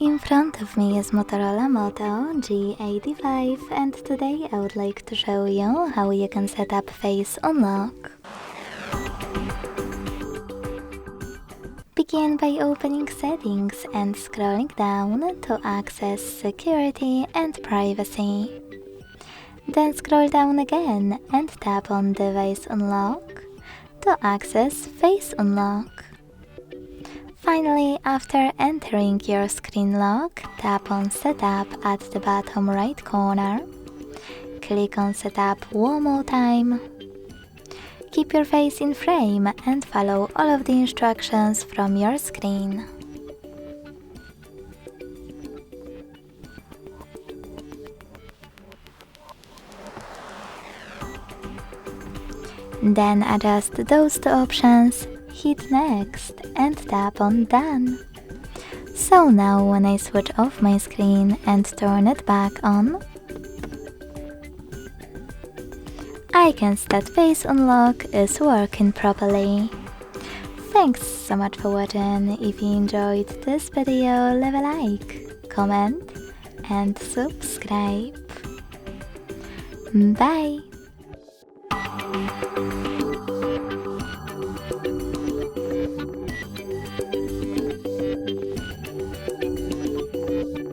In front of me is Motorola Moto G85, and today I would like to show you how you can set up face unlock. Begin by opening settings and scrolling down to access security and privacy. Then scroll down again and tap on device unlock to access face unlock. Finally, after entering your screen lock, tap on Setup at the bottom right corner. Click on Setup one more time. Keep your face in frame and follow all of the instructions from your screen. Then adjust those two options, hit next and tap on done. So now when I switch off my screen and turn it back on, I can see that face unlock is working properly. Thanks so much for watching. If you enjoyed this video, leave a like, comment and subscribe. Bye!